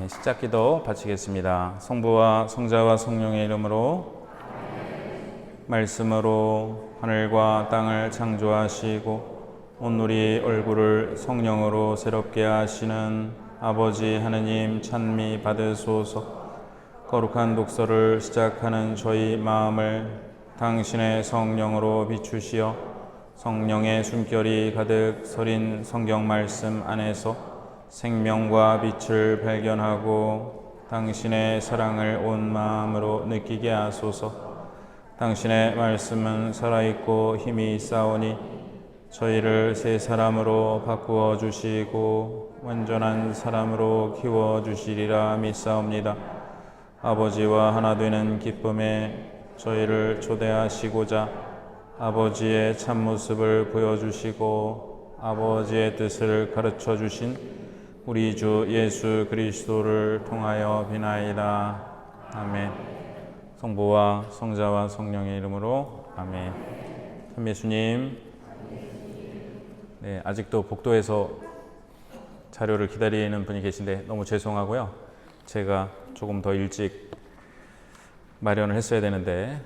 시작기도 바치겠습니다. 성부와 성자와 성령의 이름으로 말씀으로 하늘과 땅을 창조하시고 온 우리 얼굴을 성령으로 새롭게 하시는 아버지 하느님 찬미 받으소서. 거룩한 독서를 시작하는 저희 마음을 당신의 성령으로 비추시어 성령의 숨결이 가득 서린 성경 말씀 안에서 생명과 빛을 발견하고 당신의 사랑을 온 마음으로 느끼게 하소서. 당신의 말씀은 살아있고 힘이 있사오니 저희를 새 사람으로 바꾸어 주시고 완전한 사람으로 키워 주시리라 믿사옵니다. 아버지와 하나 되는 기쁨에 저희를 초대하시고자 아버지의 참모습을 보여주시고 아버지의 뜻을 가르쳐 주신 우리 주 예수 그리스도를 통하여 비나이다. 아멘. 성부와 성자와 성령의 이름으로 아멘. 참 예수님, 네, 아직도 복도에서 자료를 기다리는 분이 계신데 너무 죄송하고요. 제가 조금 더 일찍 마련을 했어야 되는데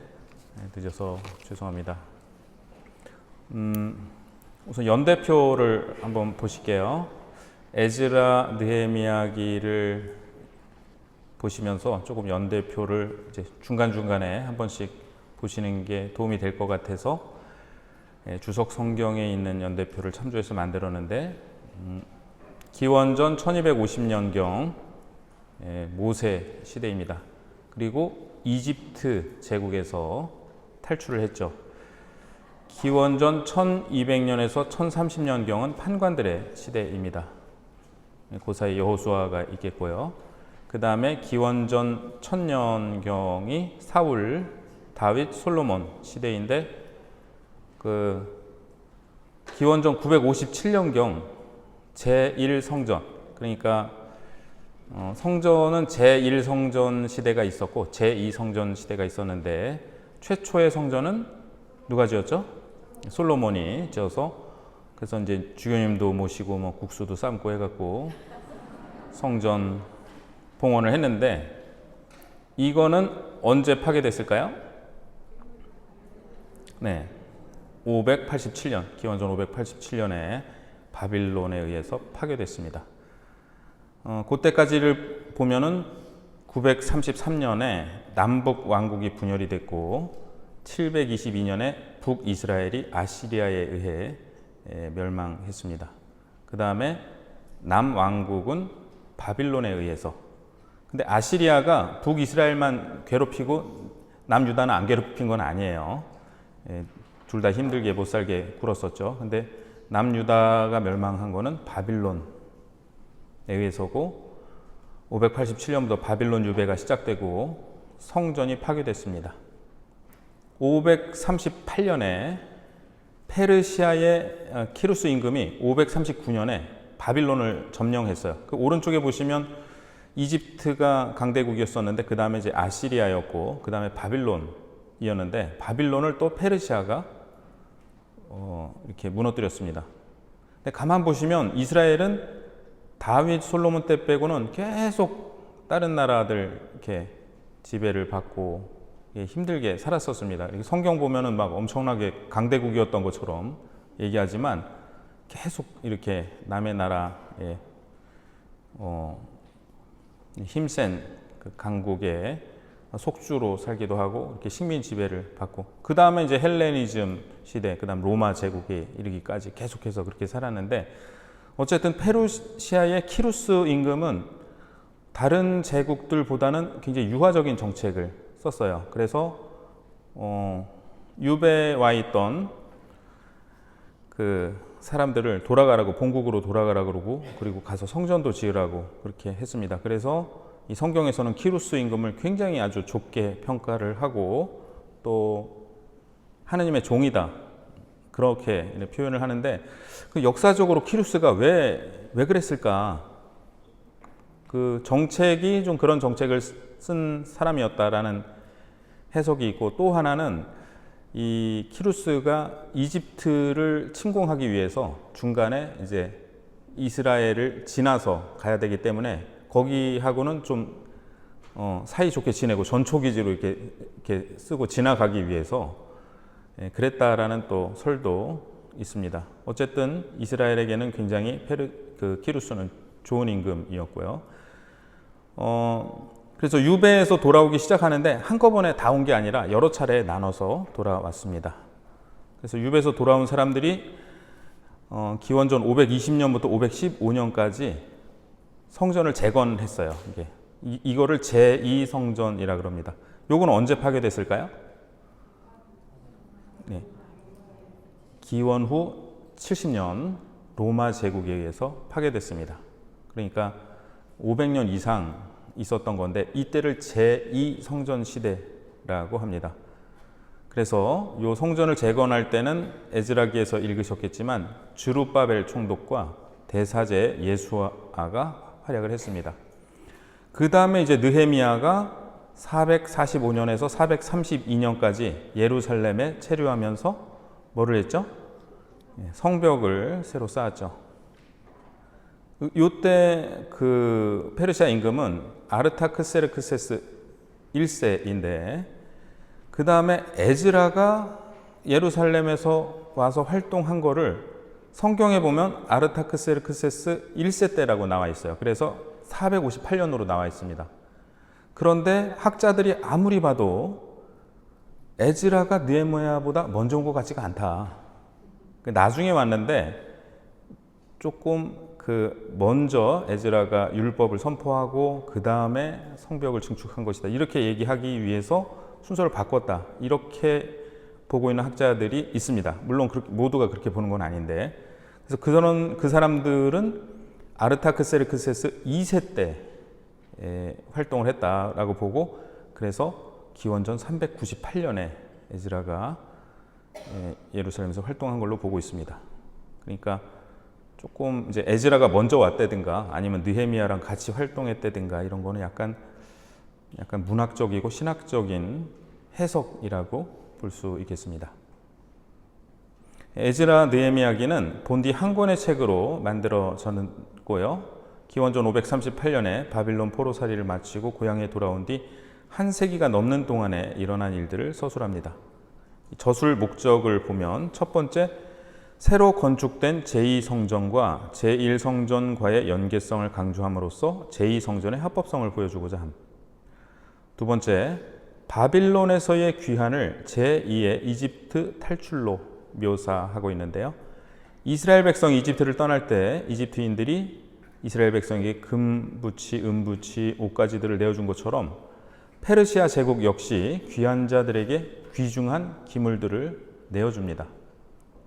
늦어서 죄송합니다. 우선 연대표를 한번 보실게요. 에즈라 느헤미야기를 보시면서 조금 연대표를 이제 중간중간에 한 번씩 보시는 게 도움이 될 것 같아서 주석 성경에 있는 연대표를 참조해서 만들었는데 기원전 1250년경 모세 시대입니다. 그리고 이집트 제국에서 탈출을 했죠. 기원전 1200년에서 1030년경은 판관들의 시대입니다. 그 사이 여호수아가 있겠고요. 그 다음에 기원전 1000년경이 사울, 다윗, 솔로몬 시대인데 기원전 957년경 제1성전, 그러니까 성전은 제1성전 시대가 있었고 제2성전 시대가 있었는데 최초의 성전은 누가 지었죠? 솔로몬이 지어서 그래서 이제 주교님도 모시고 뭐 국수도 삶고 해갖고 성전 봉헌을 했는데 이거는 언제 파괴됐을까요? 네, 587년, 기원전 587년에 바빌론에 의해서 파괴됐습니다. 그때까지를 보면은 933년에 남북 왕국이 분열이 됐고 722년에 북이스라엘이 아시리아에 의해 멸망했습니다. 그 다음에 남왕국은 바빌론에 의해서, 근데 아시리아가 북이스라엘만 괴롭히고 남유다는 안 괴롭힌 건 아니에요. 둘 다 힘들게 못 살게 굴었었죠. 근데 남유다가 멸망한 거는 바빌론에 의해서고 587년부터 바빌론 유배가 시작되고 성전이 파괴됐습니다. 538년에 페르시아의 키루스 임금이 539년에 바빌론을 점령했어요. 그 오른쪽에 보시면 이집트가 강대국이었었는데 그 다음에 이제 아시리아였고 그 다음에 바빌론이었는데 바빌론을 또 페르시아가 이렇게 무너뜨렸습니다. 근데 가만 보시면 이스라엘은 다윗, 솔로몬 때 빼고는 계속 다른 나라들 이렇게 지배를 받고 힘들게 살았었습니다. 성경 보면은 막 엄청나게 강대국이었던 것처럼 얘기하지만 계속 이렇게 남의 나라에 힘센 그 강국의 속주로 살기도 하고 이렇게 식민 지배를 받고 그 다음에 이제 헬레니즘 시대, 그 다음 로마 제국에 이르기까지 계속해서 그렇게 살았는데 어쨌든 페르시아의 키루스 임금은 다른 제국들보다는 굉장히 유화적인 정책을 썼어요. 그래서 유배에 와 있던 그 사람들을 돌아가라고, 본국으로 돌아가라 그러고 그리고 가서 성전도 지으라고 그렇게 했습니다. 그래서 이 성경에서는 키루스 임금을 굉장히 아주 좁게 평가를 하고 또 하느님의 종이다 그렇게 표현을 하는데 그 역사적으로 키루스가 왜 그랬을까? 그 정책이 좀 그런 정책을 쓴 사람이었다라는 해석이 있고 또 하나는 이 키루스가 이집트를 침공하기 위해서 중간에 이제 이스라엘을 지나서 가야 되기 때문에 거기하고는 좀 사이좋게 지내고 전초기지로 이렇게 쓰고 지나가기 위해서 그랬다라는 또 설도 있습니다. 어쨌든 이스라엘에게는 굉장히 키루스는 좋은 임금이었고요. 그래서 유배에서 돌아오기 시작하는데 한꺼번에 다 온 게 아니라 여러 차례 나눠서 돌아왔습니다. 그래서 유배에서 돌아온 사람들이 기원전 520년부터 515년까지 성전을 재건했어요. 이거를 제2성전이라 그럽니다. 요건 언제 파괴됐을까요? 네. 기원 후 70년 로마 제국에 의해서 파괴됐습니다. 그러니까 500년 이상 있었던 건데 이때를 제2성전 시대라고 합니다. 그래서 이 성전을 재건할 때는 에즈라기에서 읽으셨겠지만 주룹바벨 총독과 대사제 예수아가 활약을 했습니다. 그 다음에 이제 느헤미야가 445년에서 432년까지 예루살렘에 체류하면서 뭐를 했죠? 성벽을 새로 쌓았죠. 이때 그 페르시아 임금은 아르타크세르크세스 1세인데 그 다음에 에즈라가 예루살렘에서 와서 활동한 거를 성경에 보면 아르타크세르크세스 1세 때라고 나와 있어요. 그래서 458년으로 나와 있습니다. 그런데 학자들이 아무리 봐도 에즈라가 느헤미야보다 먼저 온 것 같지가 않다. 나중에 왔는데 조금 먼저 에즈라가 율법을 선포하고 그 다음에 성벽을 증축한 것이다. 이렇게 얘기하기 위해서 순서를 바꿨다. 이렇게 보고 있는 학자들이 있습니다. 물론 모두가 그렇게 보는 건 아닌데. 그래서 그 사람들은 아르타크세르크세스 2세 때 활동을 했다라고 보고 그래서 기원전 398년에 에즈라가 예루살렘에서 활동한 걸로 보고 있습니다. 그러니까 조금 이제 에즈라가 먼저 왔다든가 아니면 느헤미야랑 같이 활동했다든가 이런 거는 약간 문학적이고 신학적인 해석이라고 볼 수 있겠습니다. 에즈라 느헤미야기는 본디 한 권의 책으로 만들어졌고요. 기원전 538년에 바빌론 포로살이를 마치고 고향에 돌아온 뒤 한 세기가 넘는 동안에 일어난 일들을 서술합니다. 저술 목적을 보면 첫 번째, 새로 건축된 제2성전과 제1성전과의 연계성을 강조함으로써 제2성전의 합법성을 보여주고자 함. 두 번째, 바빌론에서의 귀환을 제2의 이집트 탈출로 묘사하고 있는데요. 이스라엘 백성이 이집트를 떠날 때 이집트인들이 이스라엘 백성에게 금부치, 은부치, 옷가지들을 내어준 것처럼 페르시아 제국 역시 귀환자들에게 귀중한 기물들을 내어줍니다.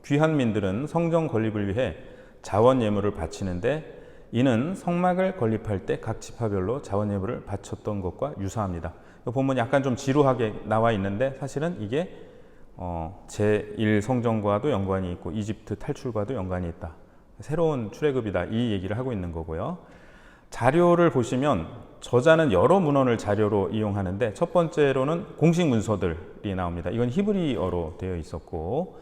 귀환민들은 성전 건립을 위해 자원 예물을 바치는데 이는 성막을 건립할 때 각 지파별로 자원 예물을 바쳤던 것과 유사합니다. 보면 약간 좀 지루하게 나와 있는데 사실은 이게 제1성전과도 연관이 있고 이집트 탈출과도 연관이 있다. 새로운 출애굽이다. 이 얘기를 하고 있는 거고요. 자료를 보시면 저자는 여러 문헌을 자료로 이용하는데 첫 번째로는 공식 문서들이 나옵니다. 이건 히브리어로 되어 있었고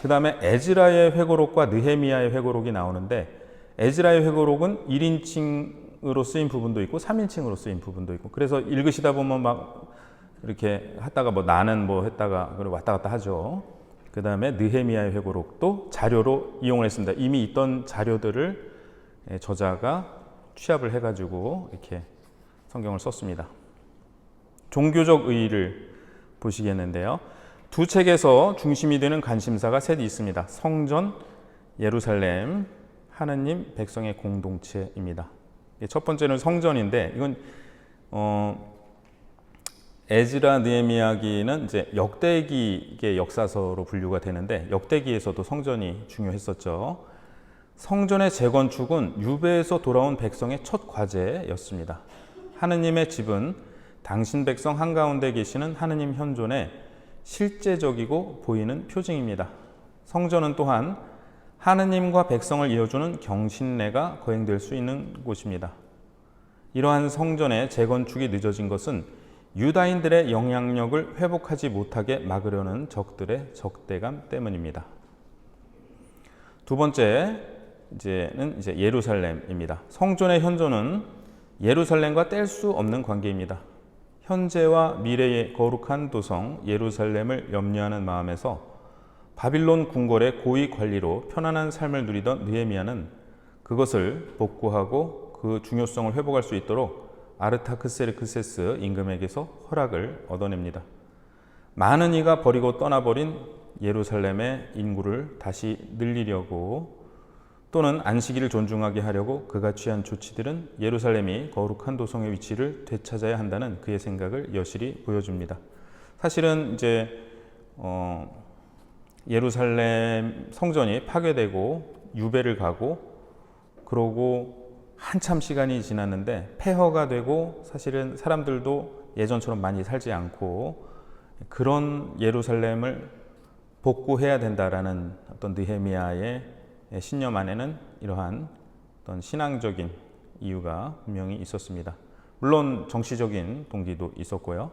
그 다음에 에즈라의 회고록과 느헤미야의 회고록이 나오는데 에즈라의 회고록은 1인칭으로 쓰인 부분도 있고 3인칭으로 쓰인 부분도 있고 그래서 읽으시다 보면 막 이렇게 하다가 나는 했다가 왔다 갔다 하죠. 그 다음에 느헤미야의 회고록도 자료로 이용을 했습니다. 이미 있던 자료들을 저자가 취합을 해가지고 이렇게 성경을 썼습니다. 종교적 의의를 보시겠는데요. 두 책에서 중심이 되는 관심사가 셋 있습니다. 성전, 예루살렘, 하느님, 백성의 공동체입니다. 첫 번째는 성전인데 이건 에즈라 느헤미야기는 이제 역대기의 역사서로 분류가 되는데 역대기에서도 성전이 중요했었죠. 성전의 재건축은 유배에서 돌아온 백성의 첫 과제였습니다. 하느님의 집은 당신 백성 한가운데 계시는 하느님 현존의 실제적이고 보이는 표징입니다. 성전은 또한 하느님과 백성을 이어주는 경신례가 거행될 수 있는 곳입니다. 이러한 성전의 재건축이 늦어진 것은 유다인들의 영향력을 회복하지 못하게 막으려는 적들의 적대감 때문입니다. 두 번째는 이제 예루살렘입니다. 성전의 현존은 예루살렘과 뗄 수 없는 관계입니다. 현재와 미래의 거룩한 도성 예루살렘을 염려하는 마음에서 바빌론 궁궐의 고위 관리로 편안한 삶을 누리던 느헤미야는 그것을 복구하고 그 중요성을 회복할 수 있도록 아르타크세르크세스 임금에게서 허락을 얻어냅니다. 많은 이가 버리고 떠나버린 예루살렘의 인구를 다시 늘리려고 또는 안식일을 존중하게 하려고 그가 취한 조치들은 예루살렘이 거룩한 도성의 위치를 되찾아야 한다는 그의 생각을 여실히 보여줍니다. 사실은 이제 예루살렘 성전이 파괴되고 유배를 가고 그러고 한참 시간이 지났는데 폐허가 되고 사실은 사람들도 예전처럼 많이 살지 않고 그런 예루살렘을 복구해야 된다라는 어떤 느헤미야의 신념 안에는 이러한 어떤 신앙적인 이유가 분명히 있었습니다. 물론 정치적인 동기도 있었고요.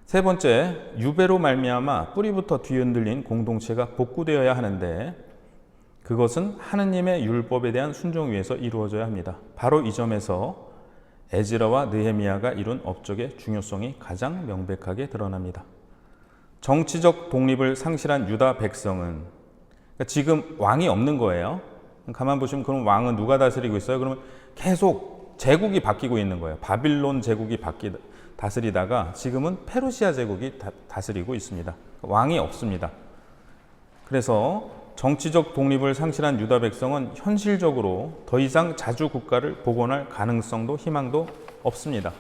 세 번째, 유배로 말미암아 뿌리부터 뒤흔들린 공동체가 복구되어야 하는데 그것은 하느님의 율법에 대한 순종 위에서 이루어져야 합니다. 바로 이 점에서 에즈라와 느헤미야가 이룬 업적의 중요성이 가장 명백하게 드러납니다. 정치적 독립을 상실한 유다 백성은 그러니까 지금 왕이 없는 거예요. 가만 보시면 그럼 왕은 누가 다스리고 있어요? 그러면 계속 제국이 바뀌고 있는 거예요. 바빌론 제국이 다스리다가 지금은 페르시아 제국이 다스리고 있습니다. 왕이 없습니다. 그래서 정치적 독립을 상실한 유다 백성은 현실적으로 더 이상 자주 국가를 복원할 가능성도 희망도 없습니다.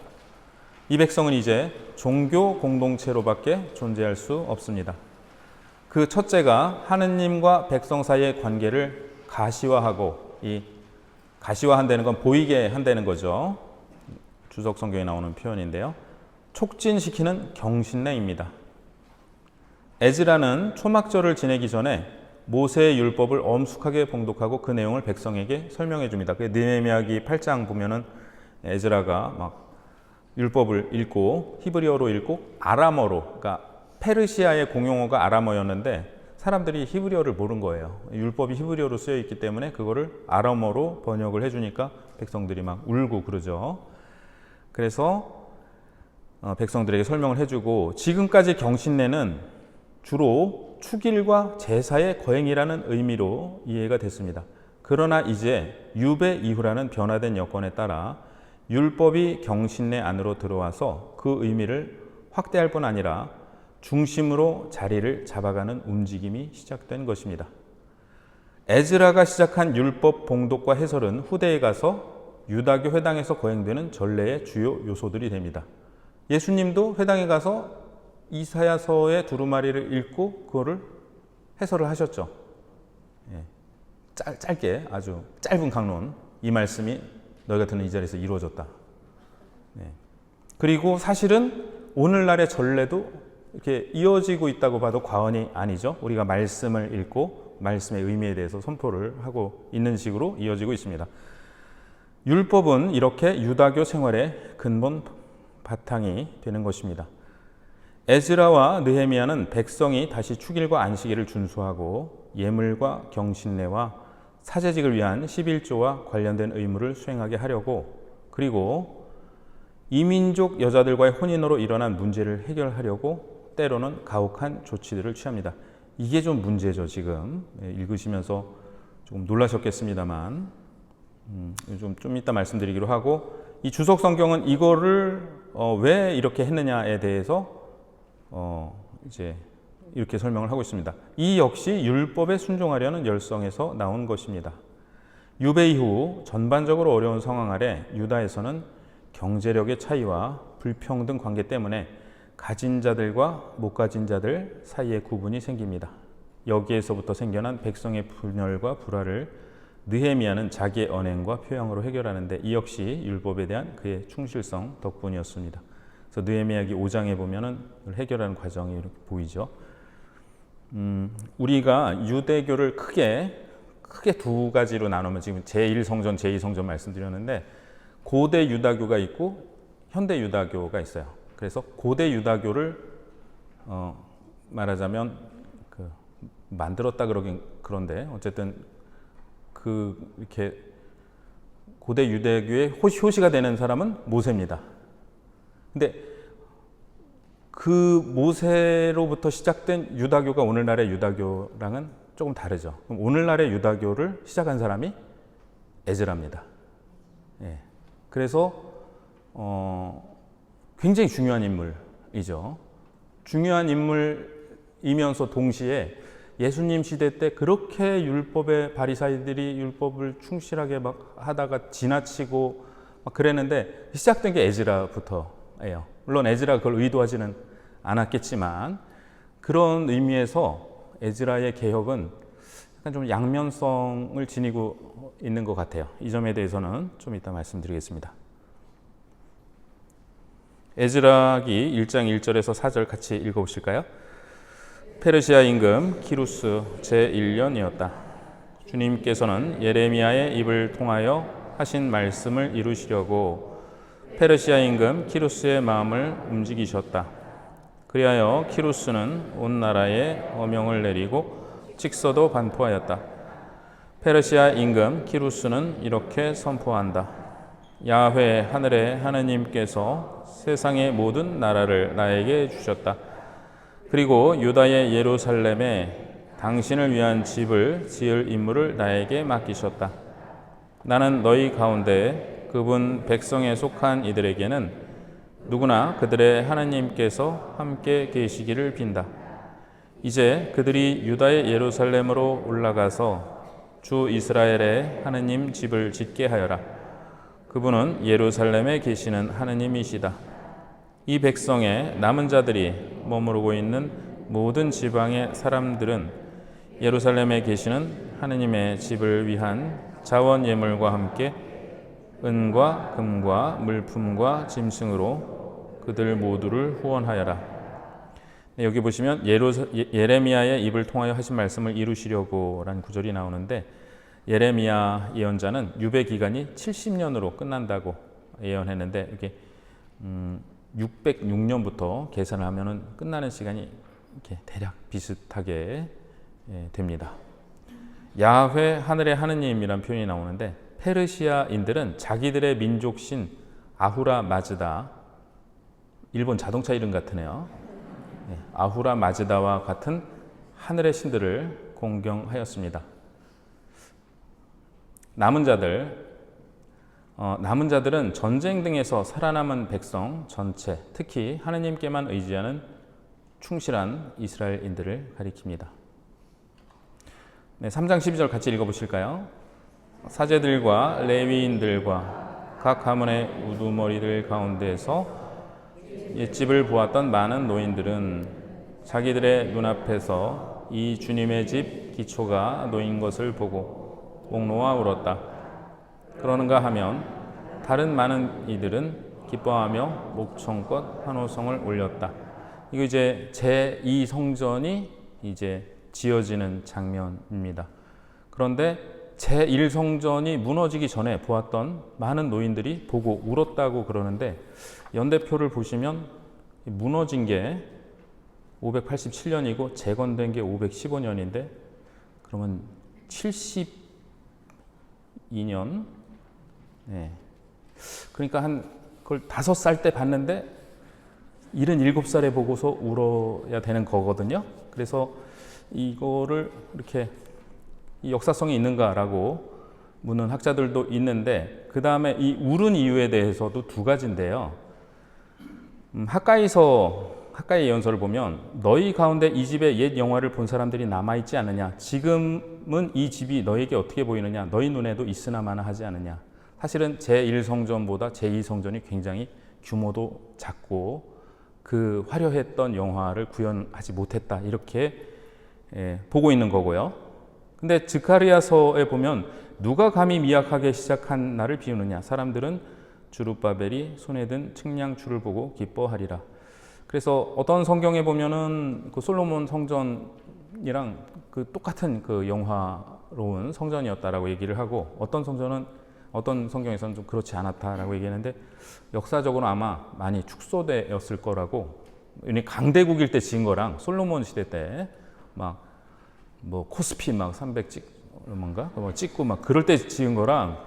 이 백성은 이제 종교 공동체로밖에 존재할 수 없습니다. 그 첫째가 하느님과 백성 사이의 관계를 가시화하고, 이 가시화한다는 건 보이게 한다는 거죠. 주석 성경에 나오는 표현인데요. 촉진시키는 경신례입니다. 에즈라는 초막절을 지내기 전에 모세의 율법을 엄숙하게 봉독하고 그 내용을 백성에게 설명해 줍니다. 그 느헤미야기 8장 보면은 에즈라가 막 율법을 읽고 히브리어로 읽고 아람어로, 그러니까 페르시아의 공용어가 아람어였는데 사람들이 히브리어를 모른 거예요. 율법이 히브리어로 쓰여 있기 때문에 그거를 아람어로 번역을 해주니까 백성들이 막 울고 그러죠. 그래서 백성들에게 설명을 해주고, 지금까지 경신례는 주로 축일과 제사의 거행이라는 의미로 이해가 됐습니다. 그러나 이제 유배 이후라는 변화된 여건에 따라 율법이 경신례 안으로 들어와서 그 의미를 확대할 뿐 아니라 중심으로 자리를 잡아가는 움직임이 시작된 것입니다. 에즈라가 시작한 율법 봉독과 해설은 후대에 가서 유다교 회당에서 거행되는 전례의 주요 요소들이 됩니다. 예수님도 회당에 가서 이사야서의 두루마리를 읽고 그거를 해설을 하셨죠. 짧게, 아주 짧은 강론, 이 말씀이 너희가 듣는 이 자리에서 이루어졌다. 그리고 사실은 오늘날의 전례도 이렇게 이어지고 있다고 봐도 과언이 아니죠. 우리가 말씀을 읽고 말씀의 의미에 대해서 선포를 하고 있는 식으로 이어지고 있습니다. 율법은 이렇게 유다교 생활의 근본 바탕이 되는 것입니다. 에즈라와 느헤미야는 백성이 다시 축일과 안식일을 준수하고 예물과 경신례와 사제직을 위한 11조와 관련된 의무를 수행하게 하려고, 그리고 이민족 여자들과의 혼인으로 일어난 문제를 해결하려고 때로는 가혹한 조치들을 취합니다. 이게 좀 문제죠. 지금 읽으시면서 조금 놀라셨겠습니다만 좀 이따 말씀드리기로 하고, 이 주석 성경은 이거를 왜 이렇게 했느냐에 대해서 이제 이렇게 설명을 하고 있습니다. 이 역시 율법에 순종하려는 열성에서 나온 것입니다. 유배 이후 전반적으로 어려운 상황 아래 유다에서는 경제력의 차이와 불평등 관계 때문에 가진 자들과 못 가진 자들 사이에 구분이 생깁니다. 여기에서부터 생겨난 백성의 분열과 불화를 느헤미야는 자기의 언행과 표현으로 해결하는데, 이 역시 율법에 대한 그의 충실성 덕분이었습니다. 그래서 느헤미야기 5장에 보면은 해결하는 과정이 이렇게 보이죠. 우리가 유대교를 크게 두 가지로 나누면, 지금 제1성전, 제2성전 말씀드렸는데 고대 유다교가 있고 현대 유다교가 있어요. 그래서 고대 유다교를 말하자면 만들었다 그러긴 그런데 어쨌든 이렇게 고대 유대교의 효시가 되는 사람은 모세입니다. 근데 그 모세로부터 시작된 유다교가 오늘날의 유다교랑은 조금 다르죠. 그럼 오늘날의 유다교를 시작한 사람이 에즈라입니다. 예. 그래서 굉장히 중요한 인물이죠. 중요한 인물이면서 동시에 예수님 시대 때 그렇게 율법의 바리사이들이 율법을 충실하게 막 하다가 지나치고 막 그랬는데 시작된 게 에즈라부터예요. 물론 에즈라가 그걸 의도하지는 않았겠지만 그런 의미에서 에즈라의 개혁은 약간 좀 양면성을 지니고 있는 것 같아요. 이 점에 대해서는 좀 이따 말씀드리겠습니다. 에즈라기 1장 1절에서 4절 같이 읽어보실까요? 페르시아 임금 키루스 제1년이었다. 주님께서는 예레미야의 입을 통하여 하신 말씀을 이루시려고 페르시아 임금 키루스의 마음을 움직이셨다. 그리하여 키루스는 온 나라에 어명을 내리고 직서도 반포하였다. 페르시아 임금 키루스는 이렇게 선포한다. 야훼 하늘의 하느님께서 세상의 모든 나라를 나에게 주셨다. 그리고 유다의 예루살렘에 당신을 위한 집을 지을 임무를 나에게 맡기셨다. 나는 너희 가운데 그분 백성에 속한 이들에게는 누구나 그들의 하나님께서 함께 계시기를 빈다. 이제 그들이 유다의 예루살렘으로 올라가서 주 이스라엘의 하느님 집을 짓게 하여라. 그분은 예루살렘에 계시는 하느님이시다. 이 백성의 남은 자들이 머무르고 있는 모든 지방의 사람들은 예루살렘에 계시는 하느님의 집을 위한 자원 예물과 함께 은과 금과 물품과 짐승으로 그들 모두를 후원하여라. 여기 보시면 예레미야의 입을 통하여 하신 말씀을 이루시려고 라는 구절이 나오는데 예레미야 예언자는 유배 기간이 70년으로 끝난다고 예언했는데 이게 606년부터 계산을 하면은 끝나는 시간이 이렇게 대략 비슷하게 됩니다. 야훼 하늘의 하느님이라는 표현이 나오는데 페르시아인들은 자기들의 민족신 아후라 마즈다, 일본 자동차 이름 같으네요. 아후라 마즈다와 같은 하늘의 신들을 공경하였습니다. 남은 자들은 전쟁 등에서 살아남은 백성 전체, 특히 하느님께만 의지하는 충실한 이스라엘인들을 가리킵니다. 3장 12절 같이 읽어보실까요? 사제들과 레위인들과 각 가문의 우두머리들 가운데에서 옛집을 보았던 많은 노인들은 자기들의 눈앞에서 이 주님의 집 기초가 놓인 것을 보고 목 놓아 울었다. 그러는가 하면 다른 많은 이들은 기뻐하며 목청껏 환호성을 올렸다. 이거 이제 제2성전이 이제 지어지는 장면입니다. 그런데 제1성전이 무너지기 전에 보았던 많은 노인들이 보고 울었다고 그러는데 연대표를 보시면 무너진 게 587년이고 재건된 게 515년인데 그러면 72년 그러니까 그걸 5살 때 봤는데 77살에 보고서 울어야 되는 거거든요. 그래서 이거를 이렇게 이 역사성이 있는가라고 묻는 학자들도 있는데 그 다음에 이 울은 이유에 대해서도 두 가지인데요. 학가의 예언서를 보면 너희 가운데 이 집의 옛 영화를 본 사람들이 남아있지 않느냐. 지금은 이 집이 너에게 어떻게 보이느냐. 너희 눈에도 있으나 마나 하지 않느냐. 사실은 제1성전보다 제2성전이 굉장히 규모도 작고 그 화려했던 영화를 구현하지 못했다. 이렇게 보고 있는 거고요. 근데 스가랴서에 보면 누가 감히 미약하게 시작한 날을 비우느냐. 사람들은 주룹바벨이 손에 든 측량줄을 보고 기뻐하리라. 그래서 어떤 성경에 보면은 그 솔로몬 성전이랑 그 똑같은 그 영화로운 성전이었다라고 얘기를 하고 어떤 성경에서는 좀 그렇지 않았다라고 얘기했는데 역사적으로 아마 많이 축소되었을 거라고. 강대국일 때 지은 거랑 솔로몬 시대 때 막 뭐 코스피 막 300 찍고 막 그럴 때 지은 거랑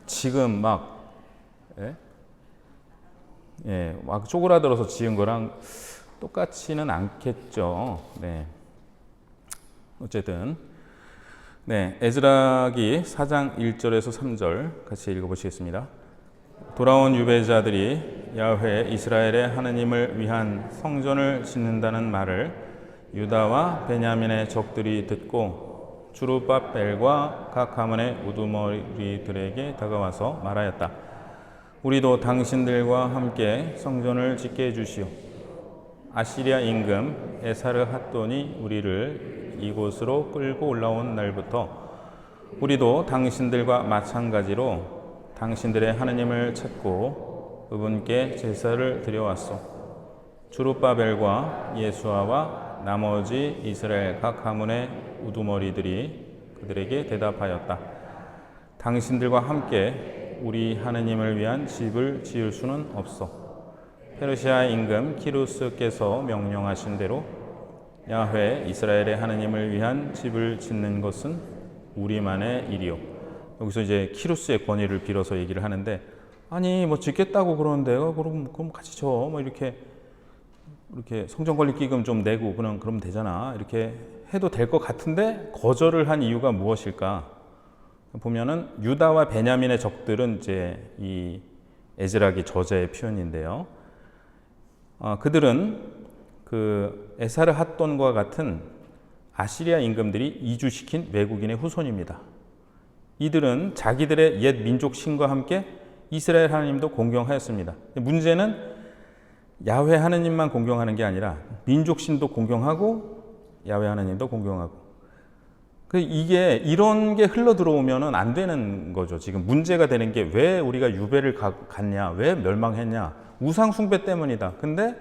지금 막 막 쪼그라들어서 지은 거랑 똑같지는 않겠죠. 네. 어쨌든 에즈라기 4장 1절에서 3절 같이 읽어보시겠습니다. 돌아온 유배자들이 야훼 이스라엘의 하느님을 위한 성전을 짓는다는 말을 유다와 베냐민의 적들이 듣고 주룹바벨과 각 가문의 우두머리들에게 다가와서 말하였다. 우리도 당신들과 함께 성전을 짓게 해주시오. 아시리아 임금 에사르핫돈이 우리를 이곳으로 끌고 올라온 날부터 우리도 당신들과 마찬가지로 당신들의 하느님을 찾고 그분께 제사를 드려왔소. 주룹바벨과 예수아와 나머지 이스라엘 각 가문의 우두머리들이 그들에게 대답하였다. 당신들과 함께 우리 하느님을 위한 집을 지을 수는 없어. 페르시아 임금 키루스께서 명령하신 대로 야훼 이스라엘의 하느님을 위한 집을 짓는 것은 우리만의 일이요. 여기서 이제 키루스의 권위를 빌어서 얘기를 하는데, 아니 뭐 짓겠다고 그러는데요. 그럼 같이 줘. 뭐 이렇게 성전 건립 기금 좀 내고 그러면 되잖아. 이렇게 해도 될 것 같은데 거절을 한 이유가 무엇일까? 보면은 유다와 베냐민의 적들은 이제 이 에즈라기 저자의 표현인데요. 그들은 그 에사르핫돈과 같은 아시리아 임금들이 이주시킨 외국인의 후손입니다. 이들은 자기들의 옛 민족 신과 함께 이스라엘 하나님도 공경하였습니다. 문제는 야훼 하나님만 공경하는 게 아니라 민족 신도 공경하고 야훼 하나님도 공경하고, 이게 이런 게 흘러 들어오면은 안 되는 거죠. 지금 문제가 되는 게 왜 우리가 유배를 갔냐, 왜 멸망했냐, 우상 숭배 때문이다. 근데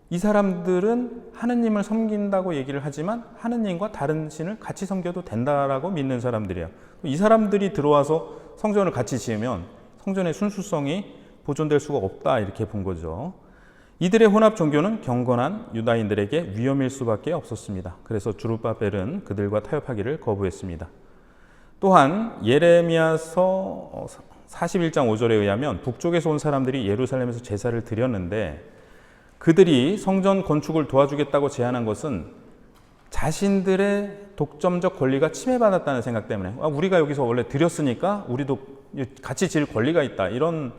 이 사람들은 하느님을 섬긴다고 얘기를 하지만 하느님과 다른 신을 같이 섬겨도 된다라고 믿는 사람들이에요. 이 사람들이 들어와서 성전을 같이 지으면 성전의 순수성이 보존될 수가 없다, 이렇게 본 거죠. 이들의 혼합 종교는 경건한 유다인들에게 위험일 수밖에 없었습니다. 그래서 주룹바벨은 그들과 타협하기를 거부했습니다. 또한 예레미야서 41장 5절에 의하면 북쪽에서 온 사람들이 예루살렘에서 제사를 드렸는데, 그들이 성전 건축을 도와주겠다고 제안한 것은 자신들의 독점적 권리가 침해받았다는 생각 때문에, 우리가 여기서 원래 드렸으니까 우리도 같이 지을 권리가 있다, 이런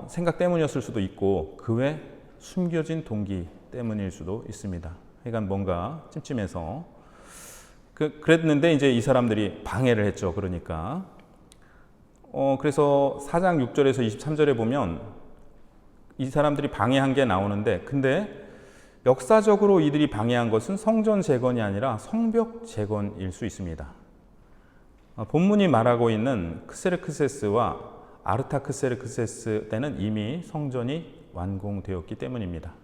생각 때문이었을 수도 있고, 그 외 숨겨진 동기 때문일 수도 있습니다. 그러니까 뭔가 찜찜해서 그랬는데 이제 이 사람들이 방해를 했죠. 그러니까 그래서 4장 6절에서 23절에 보면 이 사람들이 방해한 게 나오는데, 근데 역사적으로 이들이 방해한 것은 성전 재건이 아니라 성벽 재건일 수 있습니다. 본문이 말하고 있는 크세르크세스와 아르타크세르크세스 때는 이미 성전이 완공되었기 때문입니다.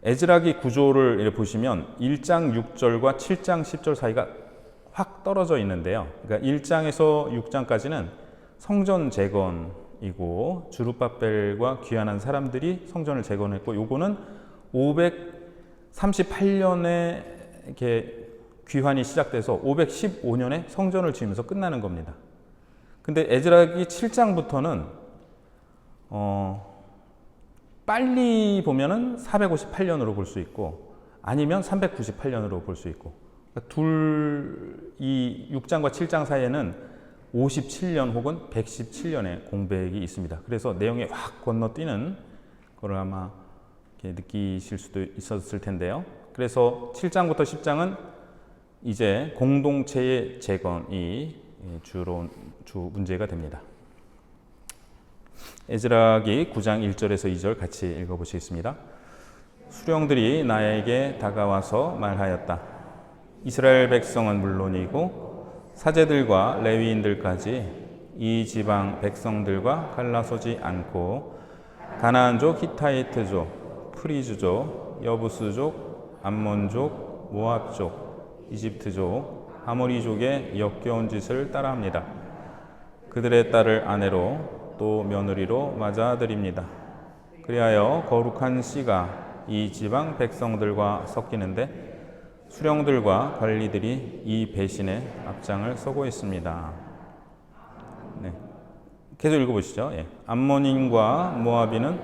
에즈라기 구조를 보시면 1장 6절과 7장 10절 사이가 확 떨어져 있는데요. 그러니까 1장에서 6장까지는 성전 재건이고 주룹바벨과 귀환한 사람들이 성전을 재건했고, 요거는 538년에 이렇게 귀환이 시작돼서 515년에 성전을 지으면서 끝나는 겁니다. 근데 에즈라기 7장부터는 빨리 보면은 458년으로 볼 수 있고 아니면 398년으로 볼 수 있고, 이 6장과 7장 사이에는 57년 혹은 117년의 공백이 있습니다. 그래서 내용이 확 건너뛰는 걸 아마 이렇게 느끼실 수도 있었을 텐데요. 그래서 7장부터 10장은 이제 공동체의 재건이 주 문제가 됩니다. 에즈라기 9장 1절에서 2절 같이 읽어보시겠습니다. 수령들이 나에게 다가와서 말하였다. 이스라엘 백성은 물론이고 사제들과 레위인들까지 이 지방 백성들과 갈라서지 않고 가나안족, 히타이트족, 프리즈족, 여부스족, 암몬족, 모압족, 이집트족, 아모리족의 역겨운 짓을 따라합니다. 그들의 딸을 아내로 또 며느리로 맞아들입니다. 그리하여 거룩한 씨가 이 지방 백성들과 섞이는데 수령들과 관리들이 이 배신의 앞장을 서고 있습니다. 네. 계속 읽어보시죠. 예. 암몬인과 모압인은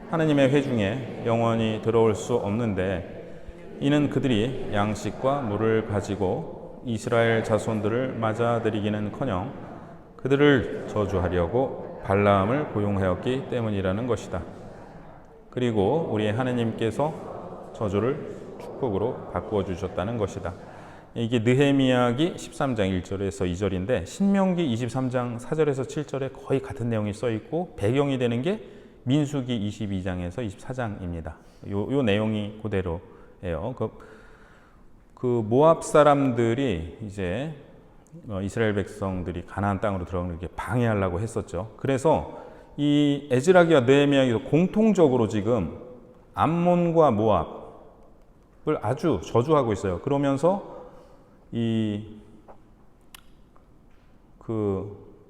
하느님의 회중에 영원히 들어올 수 없는데 이는 그들이 양식과 물을 가지고 이스라엘 자손들을 맞아들이기는커녕 그들을 저주하려고 발라함을 고용하였기 때문이라는 것이다. 그리고 우리의 하느님께서 저주를 축복으로 바꾸어 주셨다는 것이다. 이게 느헤미야기 13장 1절에서 2절인데 신명기 23장 4절에서 7절에 거의 같은 내용이 써 있고 배경이 되는 게 민수기 22장에서 24장입니다. 요 내용이 그대로예요. 그 모압 사람들이 이제 이스라엘 백성들이 가나안 땅으로 들어가는 게 방해하려고 했었죠. 그래서 이 에즈라기와 느헤미야기도 공통적으로 지금 암몬과 모압을 아주 저주하고 있어요. 그러면서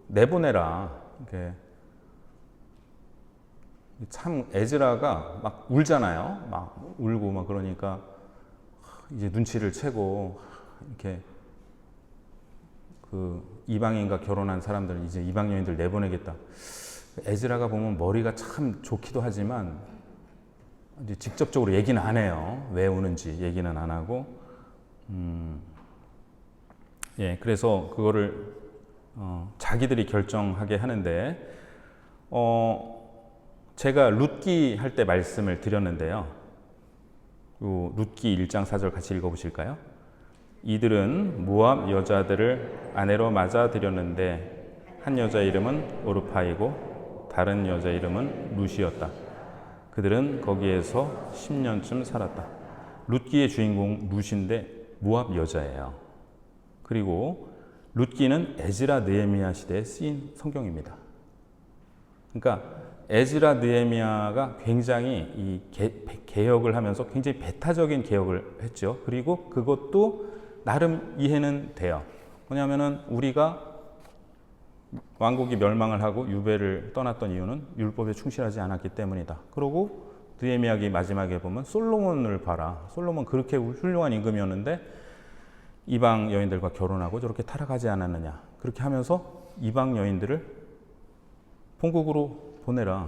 내보내라. 이렇게 참 에즈라가 막 울잖아요. 막 울고 막 그러니까 이제 눈치를 채고 이렇게 이방인과 결혼한 사람들 이제 이방 여인들 내보내겠다. 에즈라가 보면 머리가 참 좋기도 하지만 이제 직접적으로 얘기는 안 해요. 왜 우는지 얘기는 안 하고. 예, 그래서 그거를 자기들이 결정하게 하는데 제가 룻기 할 때 말씀을 드렸는데요. 룻기 1장 4절 같이 읽어보실까요? 이들은 모압 여자들을 아내로 맞아들였는데 한 여자 이름은 오르파이고 다른 여자 이름은 룻이었다. 그들은 거기에서 10년쯤 살았다. 룻기의 주인공 룻인데 모압 여자예요. 그리고 룻기는 에즈라 느헤미야 시대에 쓰인 성경입니다. 그러니까 에즈라 느헤미야가 굉장히 이 개혁을 하면서 굉장히 배타적인 개혁을 했죠. 그리고 그것도 나름 이해는 돼요. 뭐냐면은 우리가 왕국이 멸망을 하고 유배를 떠났던 이유는 율법에 충실하지 않았기 때문이다. 그리고 느헤미야기 마지막에 보면 솔로몬을 봐라. 솔로몬 그렇게 훌륭한 임금이었는데 이방 여인들과 결혼하고 저렇게 타락하지 않았느냐. 그렇게 하면서 이방 여인들을 본국으로 보내라.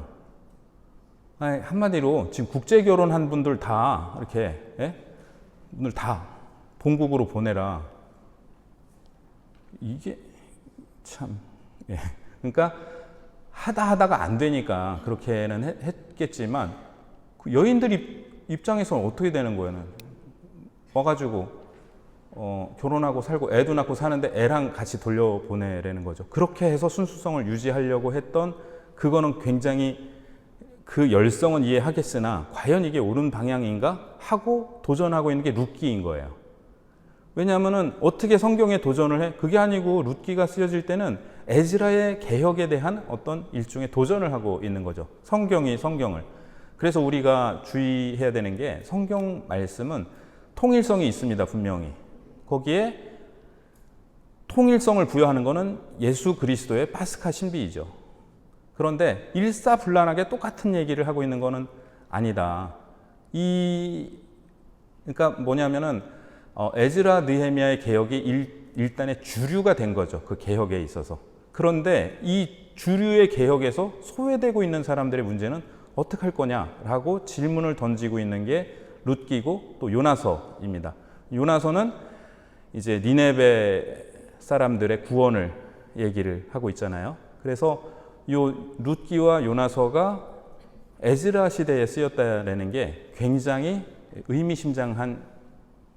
아니, 한마디로 지금 국제 결혼한 분들 다 이렇게 분들 다 본국으로 보내라. 이게 참 그러니까 하다가 안 되니까 그렇게는 했겠지만 그 여인들 입장에서는 어떻게 되는 거예요? 와가지고 결혼하고 살고 애도 낳고 사는데 애랑 같이 돌려보내라는 거죠. 그렇게 해서 순수성을 유지하려고 했던 그거는 굉장히 그 열성은 이해하겠으나 과연 이게 옳은 방향인가 하고 도전하고 있는 게 룻기인 거예요. 왜냐하면은 어떻게 성경에 도전을 해? 그게 아니고 룻기가 쓰여질 때는 에즈라의 개혁에 대한 어떤 일종의 도전을 하고 있는 거죠. 성경을. 그래서 우리가 주의해야 되는 게 성경 말씀은 통일성이 있습니다. 분명히. 거기에 통일성을 부여하는 것은 예수 그리스도의 파스카 신비이죠. 그런데 일사불란하게 똑같은 얘기를 하고 있는 것은 아니다. 그러니까 뭐냐면은 에즈라 느헤미야의 개혁이 일단의 주류가 된 거죠. 그 개혁에 있어서. 그런데 이 주류의 개혁에서 소외되고 있는 사람들의 문제는 어떻게 할 거냐라고 질문을 던지고 있는 게 룻기고 또 요나서입니다. 요나서는 이제 니네베 사람들의 구원을 얘기를 하고 있잖아요. 그래서 요 룻기와 요나서가 에즈라 시대에 쓰였다라는 게 굉장히 의미심장한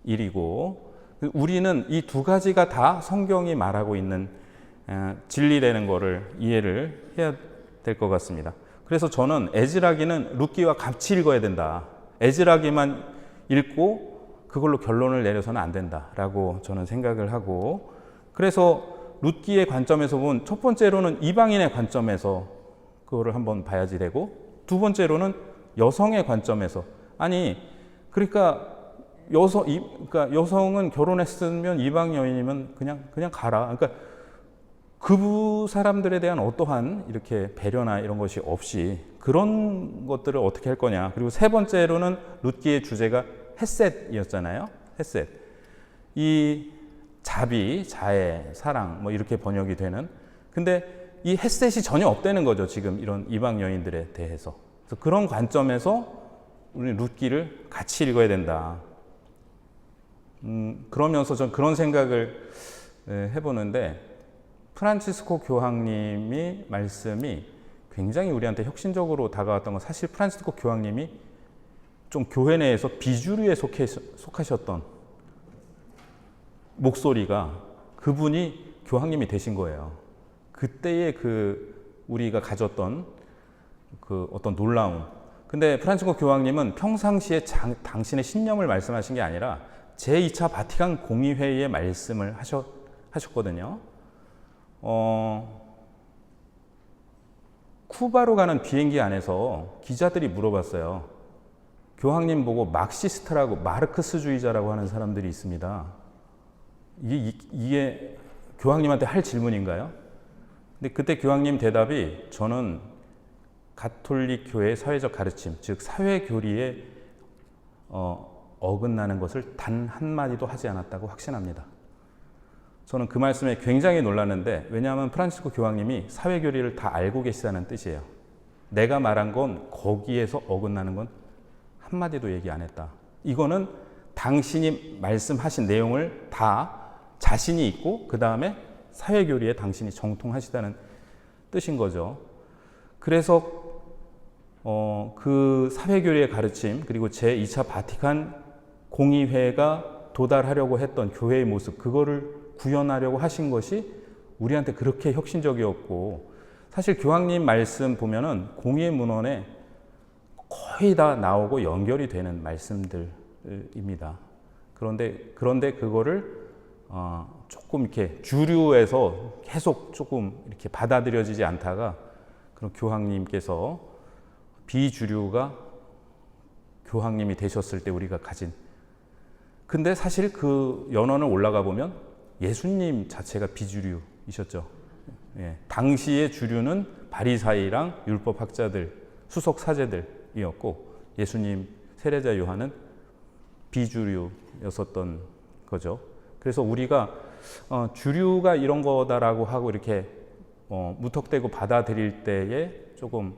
일이고 우리는 이 두 가지가 다 성경이 말하고 있는 진리라는 거를 이해를 해야 될 것 같습니다. 그래서 저는 에즈라기는 룻기와 같이 읽어야 된다. 에즈라기만 읽고 그걸로 결론을 내려서는 안 된다라고 저는 생각을 하고 그래서 룻기의 관점에서 본 첫 번째로는 이방인의 관점에서 그거를 한번 봐야지 되고 두 번째로는 여성의 관점에서 그러니까 여성은 결혼했으면 이방 여인이면 그냥 가라. 그러니까 그 사람들에 대한 어떠한 이렇게 배려나 이런 것이 없이 그런 것들을 어떻게 할 거냐. 그리고 세 번째로는 룻기의 주제가 헤셋이었잖아요. 헤셋. 이 자비, 자애, 사랑 뭐 이렇게 번역이 되는. 근데 이 햇셋이 전혀 없다는 거죠. 지금 이런 이방 여인들에 대해서. 그래서 그런 관점에서 우리 룻기를 같이 읽어야 된다. 그러면서 전 그런 생각을 해보는데, 프란치스코 교황님이 말씀이 굉장히 우리한테 혁신적으로 다가왔던 건, 사실 프란치스코 교황님이 좀 교회 내에서 비주류에 속하셨던 목소리가, 그분이 교황님이 되신 거예요. 그때의 우리가 가졌던 어떤 놀라움. 근데 프란치스코 교황님은 평상시에 당신의 신념을 말씀하신 게 아니라 제2차 바티칸 공의회의의 말씀을 하셨거든요. 쿠바로 가는 비행기 안에서 기자들이 물어봤어요. 교황님 보고 막시스트라고, 마르크스주의자라고 하는 사람들이 있습니다. 이게 교황님한테 할 질문인가요? 근데 그때 교황님 대답이, 저는 가톨릭 교회의 사회적 가르침, 즉 사회교리에 어긋나는 것을 단 한마디도 하지 않았다고 확신합니다. 저는 그 말씀에 굉장히 놀랐는데, 왜냐하면 프란치스코 교황님이 사회교리를 다 알고 계시다는 뜻이에요. 내가 말한 건 거기에서 어긋나는 건 한마디도 얘기 안 했다. 이거는 당신이 말씀하신 내용을 다 자신이 있고 그 다음에 사회교리에 당신이 정통하시다는 뜻인 거죠. 그래서 그 사회교리의 가르침, 그리고 제2차 바티칸 공의회가 도달하려고 했던 교회의 모습, 그거를 구현하려고 하신 것이 우리한테 그렇게 혁신적이었고, 사실 교황님 말씀 보면은 공의의 문헌에 거의 다 나오고 연결이 되는 말씀들입니다. 그런데 그거를 조금 이렇게 주류에서 계속 조금 이렇게 받아들여지지 않다가, 그런 교황님께서 비주류가 교황님이 되셨을 때 우리가 가진, 근데 사실 그 연원을 올라가 보면 예수님 자체가 비주류이셨죠. 예, 당시의 주류는 바리사이랑 율법학자들, 수석 사제들이었고, 예수님, 세례자 요한은 비주류였었던 거죠. 그래서 우리가 주류가 이런 거다라고 하고 이렇게 무턱대고 받아들일 때에 조금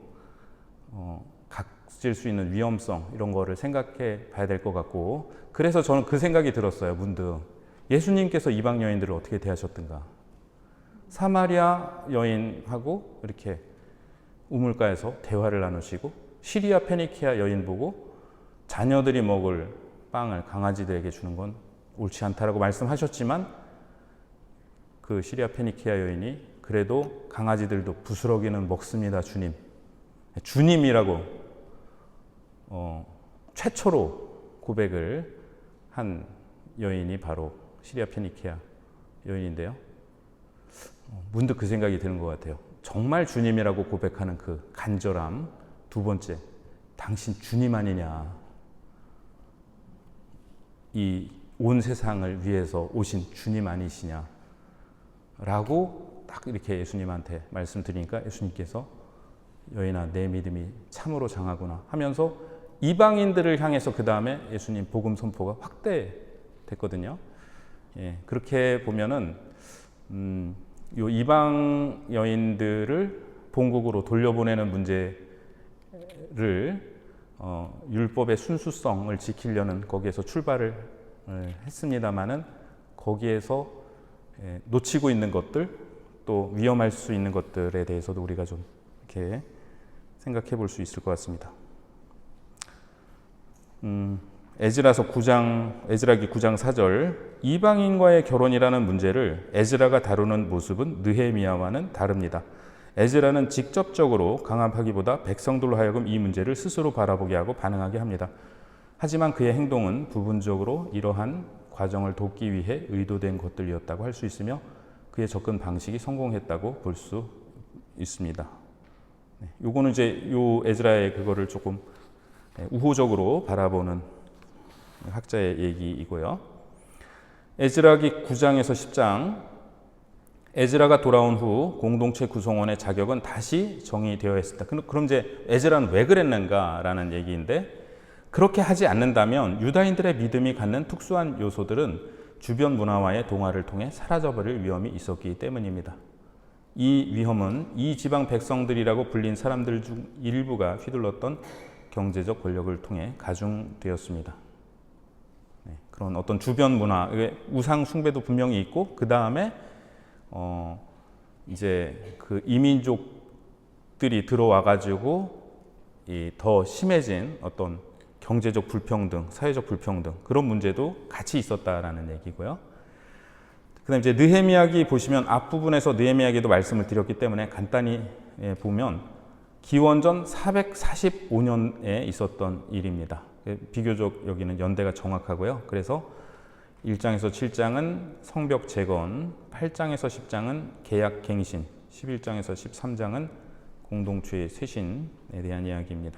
각질 수 있는 위험성, 이런 거를 생각해 봐야 될 것 같고, 그래서 저는 그 생각이 들었어요. 문득 예수님께서 이방 여인들을 어떻게 대하셨던가. 사마리아 여인하고 이렇게 우물가에서 대화를 나누시고, 시리아 페니키아 여인 보고 자녀들이 먹을 빵을 강아지들에게 주는 건 옳지 않다라고 말씀하셨지만, 그 시리아 페니키아 여인이 그래도 강아지들도 부스러기는 먹습니다, 주님. 주님이라고 최초로 고백을 한 여인이 바로 시리아 페니키아 여인인데요. 문득 그 생각이 드는 것 같아요. 정말 주님이라고 고백하는 그 간절함. 두 번째, 당신 주님 아니냐. 이 온 세상을 위해서 오신 주님 아니시냐. 라고 딱 이렇게 예수님한테 말씀드리니까, 예수님께서 여인아, 내 믿음이 참으로 장하구나 하면서 이방인들을 향해서 그 다음에 예수님 복음 선포가 확대됐거든요. 예, 그렇게 보면은 요 이방 여인들을 본국으로 돌려보내는 문제를 율법의 순수성을 지키려는 거기에서 출발을 했습니다마는, 거기에서 놓치고 있는 것들, 또 위험할 수 있는 것들에 대해서도 우리가 좀 이렇게 생각해 볼 수 있을 것 같습니다. 에즈라기 9장 4절, 이방인과의 결혼이라는 문제를 에즈라가 다루는 모습은 느헤미야와는 다릅니다. 에즈라는 직접적으로 강압하기보다 백성들로 하여금 이 문제를 스스로 바라보게 하고 반응하게 합니다. 하지만 그의 행동은 부분적으로 이러한 과정을 돕기 위해 의도된 것들이었다고 할 수 있으며, 그의 접근 방식이 성공했다고 볼 수 있습니다. 요거는 이제 요 에즈라의 그거를 조금 우호적으로 바라보는 학자의 얘기이고요. 에즈라기 9장에서 10장, 에즈라가 돌아온 후 공동체 구성원의 자격은 다시 정의되어 있었다. 그럼 이제 에즈라는 왜 그랬는가라는 얘기인데, 그렇게 하지 않는다면 유다인들의 믿음이 갖는 특수한 요소들은 주변 문화와의 동화를 통해 사라져버릴 위험이 있었기 때문입니다. 이 위험은 이 지방 백성들이라고 불린 사람들 중 일부가 휘둘렀던 경제적 권력을 통해 가중되었습니다. 네, 그런 어떤 주변 문화, 우상 숭배도 분명히 있고, 그 다음에 이제 그 이민족들이 들어와가지고 더 심해진 어떤 경제적 불평등, 사회적 불평등, 그런 문제도 같이 있었다라는 얘기고요. 그다음 이제 느헤미야기 보시면 앞부분에서 느헤미야기도 말씀을 드렸기 때문에 간단히 보면 기원전 445년에 있었던 일입니다. 비교적 여기는 연대가 정확하고요. 그래서 1장에서 7장은 성벽 재건, 8장에서 10장은 계약 갱신, 11장에서 13장은 공동체의 쇄신에 대한 이야기입니다.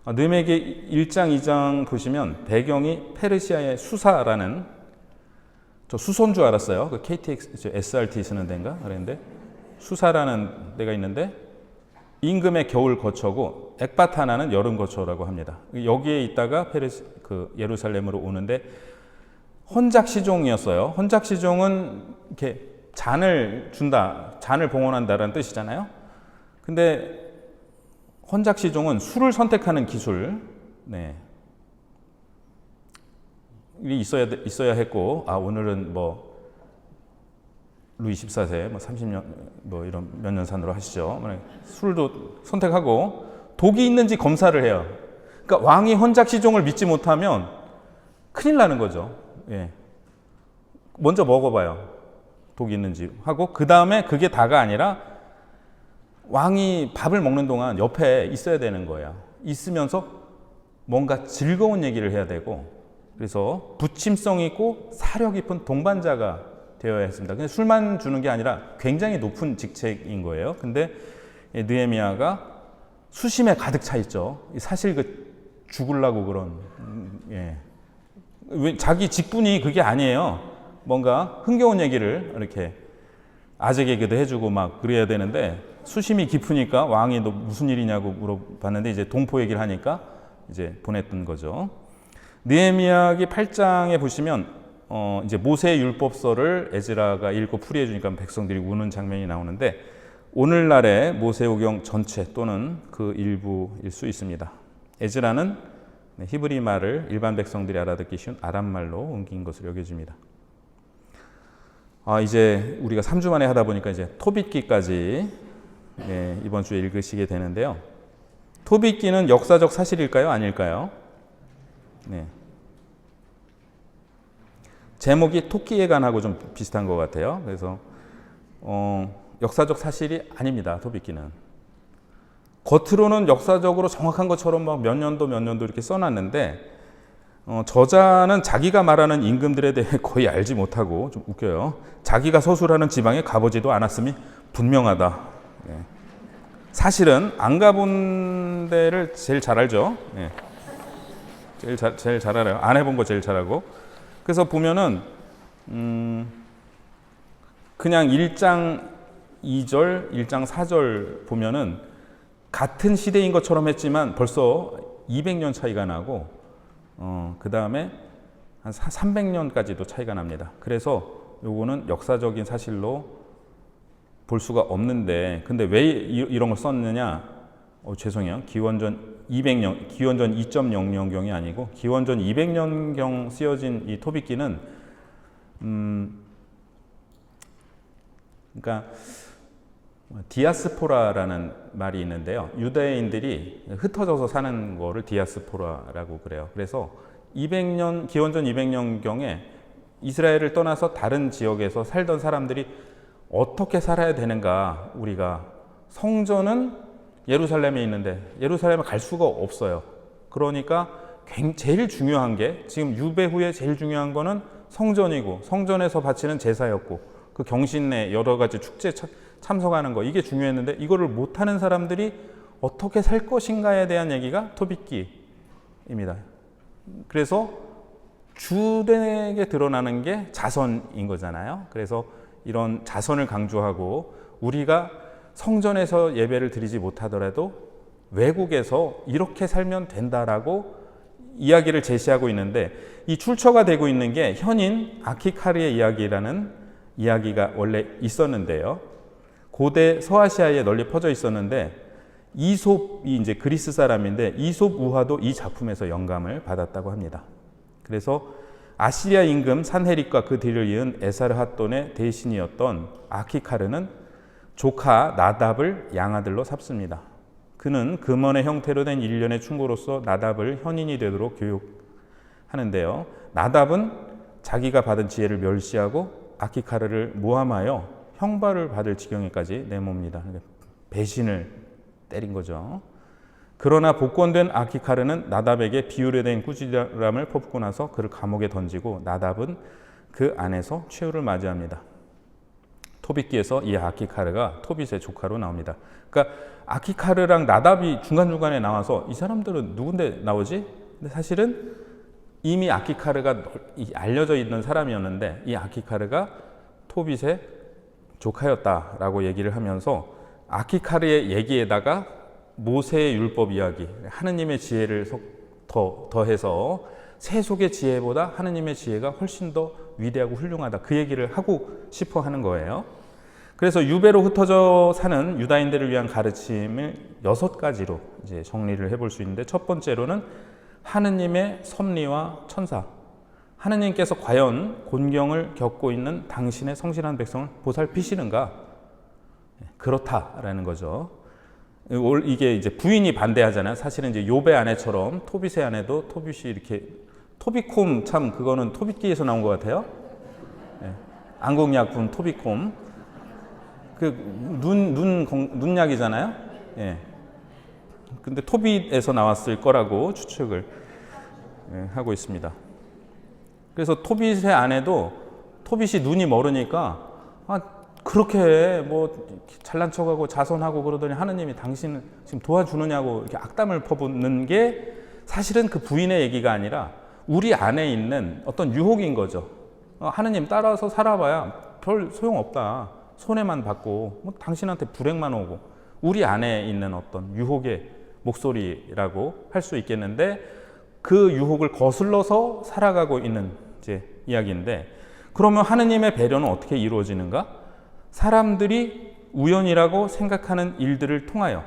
느헤미야기 1장, 2장 보시면 배경이 페르시아의 수사라는, 저 수소인 줄 알았어요. 그 KTX, SRT 쓰는 데인가? 그랬는데 수사라는 데가 있는데 임금의 겨울 거처고 엑바타나는 여름 거처라고 합니다. 여기에 있다가 예루살렘으로 오는데 헌작 시종이었어요. 헌작 시종은 이렇게 잔을 준다, 잔을 봉헌한다라는 뜻이잖아요. 근데 헌작 시종은 술을 선택하는 기술, 네, 이 있어야 했고, 오늘은 뭐 루이 14세, 뭐 30년, 뭐 이런 몇 년 산으로 하시죠. 술도 선택하고 독이 있는지 검사를 해요. 그러니까 왕이 헌작 시종을 믿지 못하면 큰일 나는 거죠. 예. 먼저 먹어봐요. 독이 있는지 하고, 그 다음에 그게 다가 아니라 왕이 밥을 먹는 동안 옆에 있어야 되는 거예요. 있으면서 뭔가 즐거운 얘기를 해야 되고, 그래서 부침성 있고 사려 깊은 동반자가 되어야 했습니다. 근데 술만 주는 게 아니라 굉장히 높은 직책인 거예요. 근데 느헤미야가 수심에 가득 차 있죠. 사실 죽으려고 그런, 자기 직분이 그게 아니에요. 뭔가 흥겨운 얘기를 이렇게 아재 개그도 해주고 막 그래야 되는데, 수심이 깊으니까 왕이 너 무슨 일이냐고 물어봤는데 이제 동포 얘기를 하니까 이제 보냈던 거죠. 느헤미야기 8장에 보시면 이제 모세 율법서를 에즈라가 읽고 풀이해 주니까 백성들이 우는 장면이 나오는데, 오늘날의 모세오경 전체 또는 그 일부일 수 있습니다. 에즈라는 히브리 말을 일반 백성들이 알아듣기 쉬운 아람말로 옮긴 것으로 여겨집니다. 이제 우리가 3주 만에 하다 보니까 이제 토빗기까지 이번 주에 읽으시게 되는데요. 토빗기는 역사적 사실일까요? 아닐까요? 네. 제목이 토끼에 관하고 좀 비슷한 것 같아요. 그래서 역사적 사실이 아닙니다. 토빗기는 겉으로는 역사적으로 정확한 것처럼 막 몇 년도 이렇게 써놨는데, 저자는 자기가 말하는 임금들에 대해 거의 알지 못하고, 좀 웃겨요. 자기가 서술하는 지방에 가보지도 않았음이 분명하다. 사실은 안 가본 데를 제일 잘 알죠. 제일 잘 알아요. 안 해본 거 제일 잘하고. 그래서 보면은 그냥 1장 2절, 1장 4절 보면은 같은 시대인 것처럼 했지만 벌써 200년 차이가 나고, 그 다음에 한 300년까지도 차이가 납니다. 그래서 요거는 역사적인 사실로 볼 수가 없는데, 근데 왜 이런 걸 썼느냐? 죄송해요. 기원전 200년, 기원전 2.00경이 아니고 기원전 200년경 쓰여진 이 토빗기는 그러니까 디아스포라라는 말이 있는데요. 유대인들이 흩어져서 사는 거를 디아스포라라고 그래요. 그래서 기원전 200년경에 이스라엘을 떠나서 다른 지역에서 살던 사람들이 어떻게 살아야 되는가, 우리가 성전은 예루살렘에 있는데 예루살렘에 갈 수가 없어요. 그러니까 제일 중요한 게, 지금 유배 후에 제일 중요한 거는 성전이고, 성전에서 바치는 제사였고, 그 경신내 여러 가지 축제 참석하는 거, 이게 중요했는데 이거를 못하는 사람들이 어떻게 살 것인가에 대한 얘기가 토빗기입니다. 그래서 주되게 드러나는 게 자선인 거잖아요. 그래서 이런 자선을 강조하고, 우리가 성전에서 예배를 드리지 못하더라도 외국에서 이렇게 살면 된다라고 이야기를 제시하고 있는데, 이 출처가 되고 있는 게 현인 아키카르의 이야기라는 이야기가 원래 있었는데요. 고대 서아시아에 널리 퍼져 있었는데 이솝이 이제 그리스 사람인데 이솝 우화도 이 작품에서 영감을 받았다고 합니다. 그래서 아시리아 임금 산헤립과 그 뒤를 이은 에사르핫돈의 대신이었던 아키카르는 조카 나답을 양아들로 삼습니다. 그는 금원의 형태로 된 일련의 충고로서 나답을 현인이 되도록 교육하는데요. 나답은 자기가 받은 지혜를 멸시하고 아키카르를 모함하여 형벌을 받을 지경에까지 내몹니다. 배신을 때린 거죠. 그러나 복권된 아키카르는 나답에게 비율에 대한 꾸지람을 퍼붓고 나서 그를 감옥에 던지고 나답은 그 안에서 최후를 맞이합니다. 토빗기에서 이 아키카르가 토빗의 조카로 나옵니다. 그러니까 아키카르랑 나답이 중간중간에 나와서 이 사람들은 누군데 나오지? 근데 사실은 이미 아키카르가 알려져 있는 사람이었는데 이 아키카르가 토빗의 조카였다라고 얘기를 하면서 아키카르의 얘기에다가 모세의 율법 이야기, 하느님의 지혜를 더해서 세속의 지혜보다 하느님의 지혜가 훨씬 더 위대하고 훌륭하다. 그 얘기를 하고 싶어 하는 거예요. 그래서 유배로 흩어져 사는 유다인들을 위한 가르침을 6가지로 이제 정리를 해볼 수 있는데 첫 번째로는 하느님의 섭리와 천사. 하느님께서 과연 곤경을 겪고 있는 당신의 성실한 백성을 보살피시는가? 그렇다라는 거죠. 이게 이제 부인이 반대하잖아요. 사실은 이제 욥의 아내처럼 토빗의 아내도 토빗이 이렇게 토비콤 참 그거는 토빗기에서 나온 것 같아요. 네. 안국약품 토비콤 그 눈약이잖아요. 예. 근데 토빗에서 나왔을 거라고 추측을 하고 있습니다. 그래서 토빗의 아내도 토빗이 눈이 멀으니까 그렇게 뭐 잘난 척하고 자선하고 그러더니 하느님이 당신을 지금 도와주느냐고 이렇게 악담을 퍼붓는 게 사실은 그 부인의 얘기가 아니라 우리 안에 있는 어떤 유혹인 거죠. 하느님 따라서 살아봐야 별 소용없다. 손해만 받고 뭐 당신한테 불행만 오고 우리 안에 있는 어떤 유혹의 목소리라고 할 수 있겠는데 그 유혹을 거슬러서 살아가고 있는 이제 이야기인데 그러면 하느님의 배려는 어떻게 이루어지는가? 사람들이 우연이라고 생각하는 일들을 통하여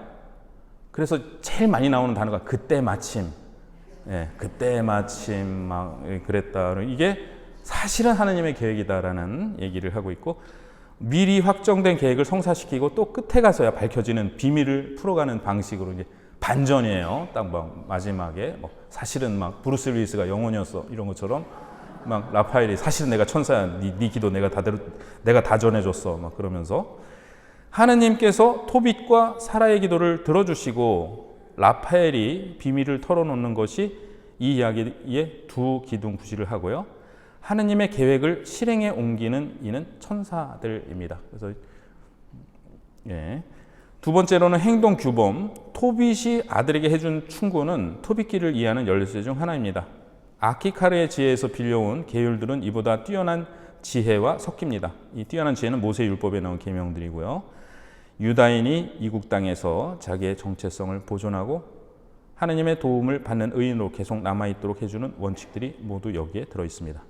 그래서 제일 많이 나오는 단어가 그때 마침 그때 마침 막 그랬다. 이게 사실은 하느님의 계획이다라는 얘기를 하고 있고 미리 확정된 계획을 성사시키고 또 끝에 가서야 밝혀지는 비밀을 풀어가는 방식으로 이제 반전이에요. 딱 막 마지막에 뭐 사실은 막 브루스 윌리스가 영혼이었어 이런 것처럼 막 라파엘이 사실은 내가 천사야. 네 기도 내가 다 전해줬어. 막 그러면서 하느님께서 토빗과 사라의 기도를 들어주시고 라파엘이 비밀을 털어놓는 것이 이 이야기의 두 기둥 구실을 하고요. 하느님의 계획을 실행에 옮기는 이는 천사들입니다. 그래서 두 번째로는 행동 규범. 토빗이 아들에게 해준 충고는 토빗기를 이해하는 13세 중 하나입니다. 아키카르의 지혜에서 빌려온 계율들은 이보다 뛰어난 지혜와 섞입니다. 이 뛰어난 지혜는 모세 율법에 나온 계명들이고요. 유다인이 이국 땅에서 자기의 정체성을 보존하고 하느님의 도움을 받는 의인으로 계속 남아있도록 해주는 원칙들이 모두 여기에 들어있습니다.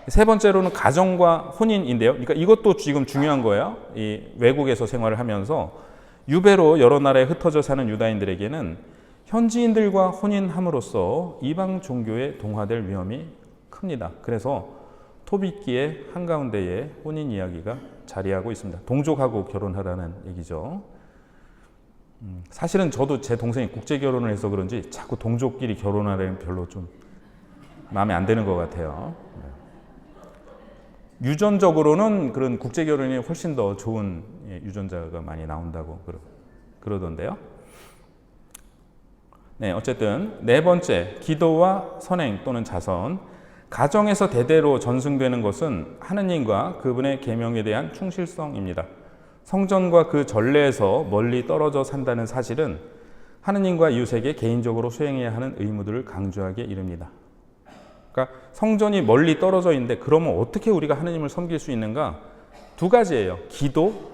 세 번째로는 가정과 혼인인데요. 그러니까 이것도 지금 중요한 거예요. 이 외국에서 생활을 하면서 유배로 여러 나라에 흩어져 사는 유다인들에게는 현지인들과 혼인함으로써 이방 종교에 동화될 위험이 큽니다. 그래서 토빗기의 한가운데에 혼인 이야기가 자리하고 있습니다. 동족하고 결혼하라는 얘기죠. 사실은 저도 제 동생이 국제 결혼을 해서 그런지 자꾸 동족끼리 결혼하려면 별로 좀 마음에 안 드는 것 같아요. 유전적으로는 그런 국제 결혼이 훨씬 더 좋은 유전자가 많이 나온다고 그러던데요. 네, 어쨌든 네 번째, 기도와 선행 또는 자선. 가정에서 대대로 전승되는 것은 하느님과 그분의 계명에 대한 충실성입니다. 성전과 그 전례에서 멀리 떨어져 산다는 사실은 하느님과 이웃에게 개인적으로 수행해야 하는 의무들을 강조하게 이릅니다. 그러니까 성전이 멀리 떨어져 있는데 그러면 어떻게 우리가 하느님을 섬길 수 있는가? 두 가지예요. 기도,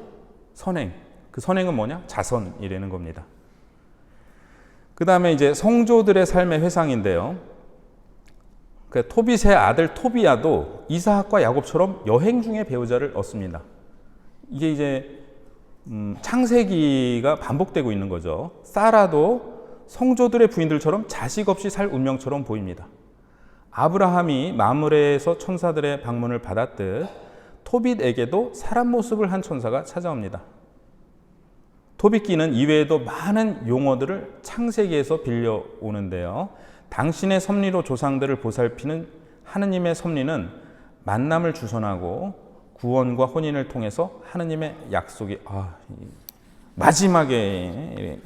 선행. 그 선행은 뭐냐? 자선이라는 겁니다. 그 다음에 이제 성조들의 삶의 회상인데요. 그 토빗의 아들 토비야도 이사학과 야곱처럼 여행 중에 배우자를 얻습니다. 이게 이제 창세기가 반복되고 있는 거죠. 사라도 성조들의 부인들처럼 자식 없이 살 운명처럼 보입니다. 아브라함이 마므레에서 천사들의 방문을 받았듯 토빗에게도 사람 모습을 한 천사가 찾아옵니다. 토빗기는 이외에도 많은 용어들을 창세기에서 빌려오는데요. 당신의 섭리로 조상들을 보살피는 하느님의 섭리는 만남을 주선하고 구원과 혼인을 통해서 하느님의 약속이 마지막에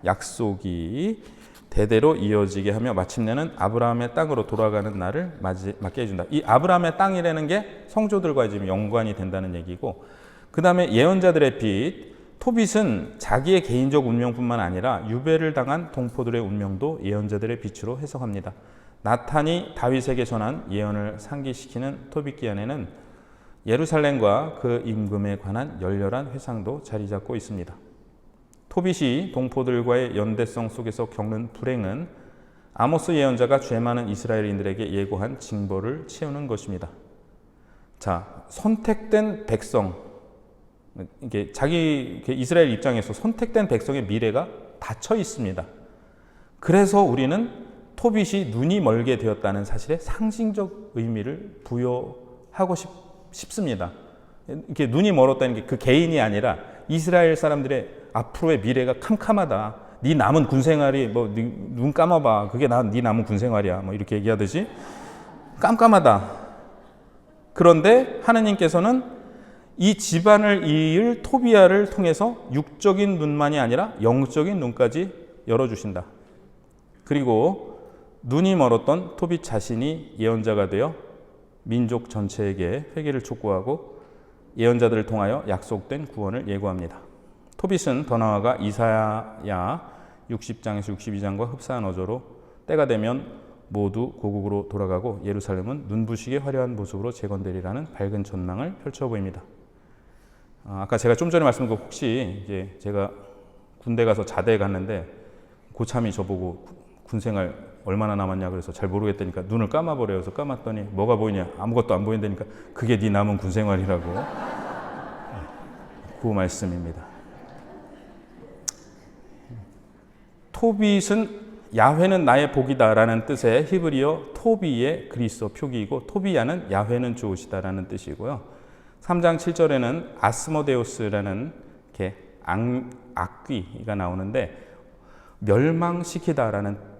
약속이 대대로 이어지게 하며 마침내는 아브라함의 땅으로 돌아가는 날을 맞게 해준다. 이 아브라함의 땅이라는 게 성조들과 지금 연관이 된다는 얘기고, 그 다음에 예언자들의 빛, 토빗은 자기의 개인적 운명뿐만 아니라 유배를 당한 동포들의 운명도 예언자들의 빛으로 해석합니다. 나탄이 다윗에게 전한 예언을 상기시키는 토빗기 안에는 예루살렘과 그 임금에 관한 열렬한 회상도 자리 잡고 있습니다. 토빗이 동포들과의 연대성 속에서 겪는 불행은 아모스 예언자가 죄 많은 이스라엘인들에게 예고한 징벌을 채우는 것입니다. 자, 선택된 백성, 이게 자기 이스라엘 입장에서 선택된 백성의 미래가 닫혀 있습니다. 그래서 우리는 토빗이 눈이 멀게 되었다는 사실에 상징적 의미를 부여하고 싶습니다. 이렇게 눈이 멀었다는 게 그 개인이 아니라 이스라엘 사람들의 앞으로의 미래가 캄캄하다. 네 남은 군 생활이 눈 감아봐. 그게 네 남은 군 생활이야. 이렇게 얘기하듯이 깜깜하다. 그런데 하느님께서는 이 집안을 이을 토비아를 통해서 육적인 눈만이 아니라 영적인 눈까지 열어주신다. 그리고 눈이 멀었던 토빗 자신이 예언자가 되어 민족 전체에게 회개를 촉구하고 예언자들을 통하여 약속된 구원을 예고합니다. 토빗은 더 나아가 이사야 60장에서 62장과 흡사한 어조로 때가 되면 모두 고국으로 돌아가고 예루살렘은 눈부시게 화려한 모습으로 재건되리라는 밝은 전망을 펼쳐 보입니다. 아까 제가 좀 전에 말씀드린 거 혹시 이제 제가 군대 가서 자대에 갔는데 고참이 저보고 군생활 얼마나 남았냐 그래서 잘 모르겠다니까 눈을 감아버려요. 그래서 감았더니 뭐가 보이냐? 아무것도 안 보인다니까 그게 네 남은 군생활이라고. 그 말씀입니다. 토빗은 야훼는 나의 복이다라는 뜻의 히브리어 토비의 그리스어 표기이고 토비야는 야훼는 좋으시다라는 뜻이고요. 3장 7절에는 아스모데우스라는 이렇게 악귀가 나오는데 멸망시키다라는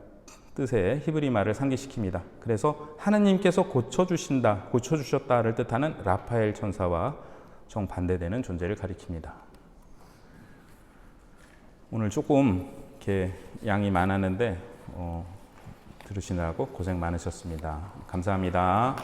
뜻의 히브리 말을 상기시킵니다. 그래서 하느님께서 고쳐주셨다를 뜻하는 라파엘 천사와 정반대되는 존재를 가리킵니다. 오늘 조금 이렇게 양이 많았는데 들으시느라고 고생 많으셨습니다. 감사합니다.